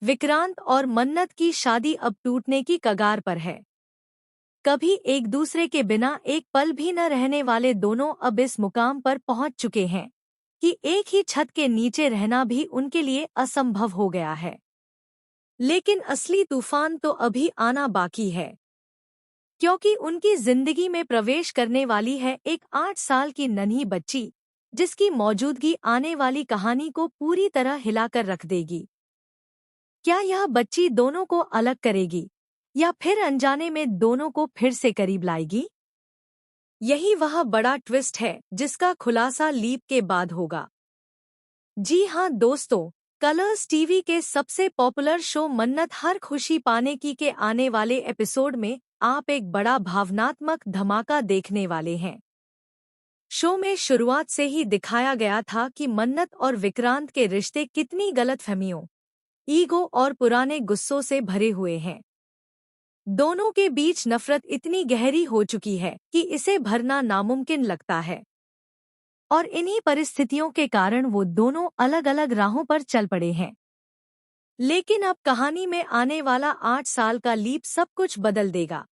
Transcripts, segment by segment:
विक्रांत और मन्नत की शादी अब टूटने की कगार पर है। कभी एक दूसरे के बिना एक पल भी न रहने वाले दोनों अब इस मुकाम पर पहुंच चुके हैं कि एक ही छत के नीचे रहना भी उनके लिए असंभव हो गया है। लेकिन असली तूफान तो अभी आना बाकी है, क्योंकि उनकी जिंदगी में प्रवेश करने वाली है एक 8 साल की नन्ही बच्ची, जिसकी मौजूदगी आने वाली कहानी को पूरी तरह हिलाकर रख देगी। क्या यह बच्ची दोनों को अलग करेगी या फिर अनजाने में दोनों को फिर से करीब लाएगी? यही वह बड़ा ट्विस्ट है जिसका खुलासा लीप के बाद होगा। जी हां दोस्तों, कलर्स टीवी के सबसे पॉपुलर शो मन्नत हर खुशी पाने की के आने वाले एपिसोड में आप एक बड़ा भावनात्मक धमाका देखने वाले हैं। शो में शुरुआत से ही दिखाया गया था कि मन्नत और विक्रांत के रिश्ते कितनी गलतफहमियों, ईगो और पुराने गुस्सों से भरे हुए हैं। दोनों के बीच नफरत इतनी गहरी हो चुकी है कि इसे भरना नामुमकिन लगता है। और इन्हीं परिस्थितियों के कारण वो दोनों अलग अलग राहों पर चल पड़े हैं। लेकिन अब कहानी में आने वाला 8 साल का लीप सब कुछ बदल देगा।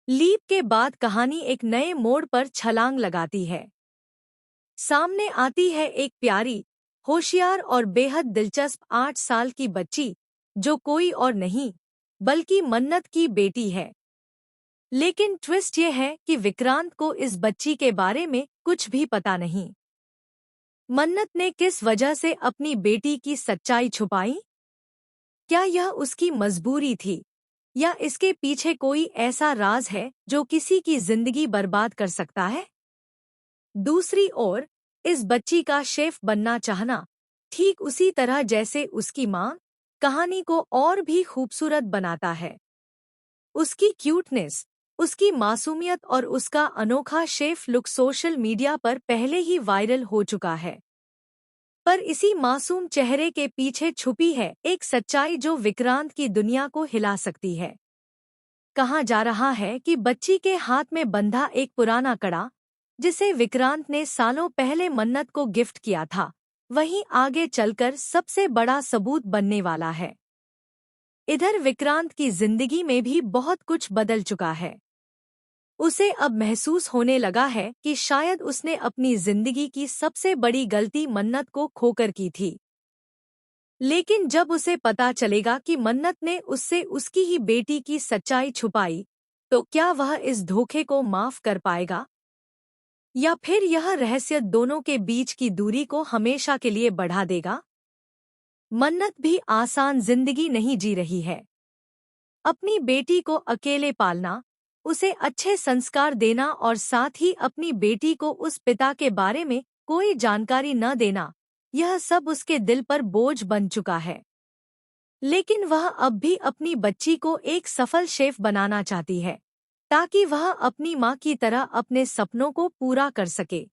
लीप के बाद कहानी एक नए मोड़ पर छलांग लगाती है। सामने आती है एक प्यारी, होशियार और बेहद दिलचस्प 8 साल की बच्ची, जो कोई और नहीं बल्कि मन्नत की बेटी है। लेकिन ट्विस्ट ये है कि विक्रांत को इस बच्ची के बारे में कुछ भी पता नहीं। मन्नत ने किस वजह से अपनी बेटी की सच्चाई छुपाई? क्या यह उसकी मजबूरी थी या इसके पीछे कोई ऐसा राज है जो किसी की जिंदगी बर्बाद कर सकता है? दूसरी ओर, इस बच्ची का शेफ बनना चाहना, ठीक उसी तरह जैसे उसकी मां, कहानी को और भी खूबसूरत बनाता है। उसकी क्यूटनेस, उसकी मासूमियत और उसका अनोखा शेफ लुक सोशल मीडिया पर पहले ही वायरल हो चुका है। पर इसी मासूम चेहरे के पीछे छुपी है एक सच्चाई जो विक्रांत की दुनिया को हिला सकती है। कहा जा रहा है कि बच्ची के हाथ में बंधा एक पुराना कड़ा, जिसे विक्रांत ने सालों पहले मन्नत को गिफ्ट किया था, वहीं आगे चलकर सबसे बड़ा सबूत बनने वाला है। इधर विक्रांत की जिंदगी में भी बहुत कुछ बदल चुका है। उसे अब महसूस होने लगा है कि शायद उसने अपनी जिंदगी की सबसे बड़ी गलती मन्नत को खोकर की थी। लेकिन जब उसे पता चलेगा कि मन्नत ने उससे उसकी ही बेटी की सच्चाई छुपाई, तो क्या वह इस धोखे को माफ कर पाएगा? या फिर यह रहस्य दोनों के बीच की दूरी को हमेशा के लिए बढ़ा देगा? मन्नत भी आसान जिंदगी नहीं जी रही है। अपनी बेटी को अकेले पालना, उसे अच्छे संस्कार देना और साथ ही अपनी बेटी को उस पिता के बारे में कोई जानकारी न देना, यह सब उसके दिल पर बोझ बन चुका है। लेकिन वह अब भी अपनी बच्ची को एक सफल शेफ बनाना चाहती है, ताकि वह अपनी मां की तरह अपने सपनों को पूरा कर सके।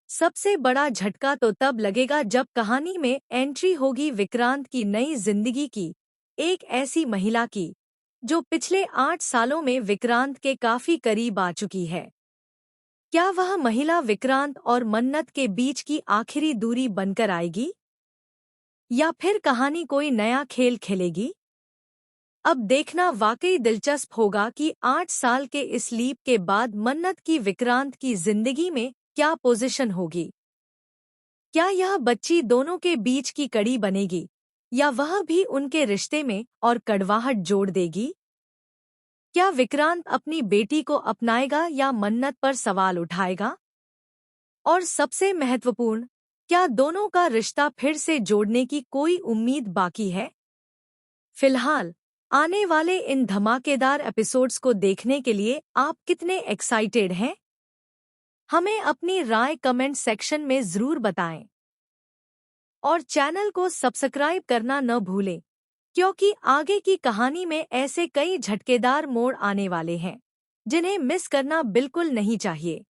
सबसे बड़ा झटका तो तब लगेगा जब कहानी में एंट्री होगी विक्रांत की नई जिंदगी की, एक ऐसी महिला की जो पिछले 8 सालों में विक्रांत के काफी करीब आ चुकी है। क्या वह महिला विक्रांत और मन्नत के बीच की आखिरी दूरी बनकर आएगी? या फिर कहानी कोई नया खेल खेलेगी? अब देखना वाकई दिलचस्प होगा कि 8 साल के इस लीप के बाद मन्नत की विक्रांत की जिंदगी में क्या पोजीशन होगी। क्या यह बच्ची दोनों के बीच की कड़ी बनेगी या वह भी उनके रिश्ते में और कड़वाहट जोड़ देगी? क्या विक्रांत अपनी बेटी को अपनाएगा या मन्नत पर सवाल उठाएगा? और सबसे महत्वपूर्ण, क्या दोनों का रिश्ता फिर से जोड़ने की कोई उम्मीद बाकी है? फिलहाल आने वाले इन धमाकेदार एपिसोड्स को देखने के लिए आप कितने एक्साइटेड हैं? हमें अपनी राय कमेंट सेक्शन में जरूर बताएं। और चैनल को सब्सक्राइब करना न भूलें, क्योंकि आगे की कहानी में ऐसे कई झटकेदार मोड़ आने वाले हैं जिन्हें मिस करना बिल्कुल नहीं चाहिए।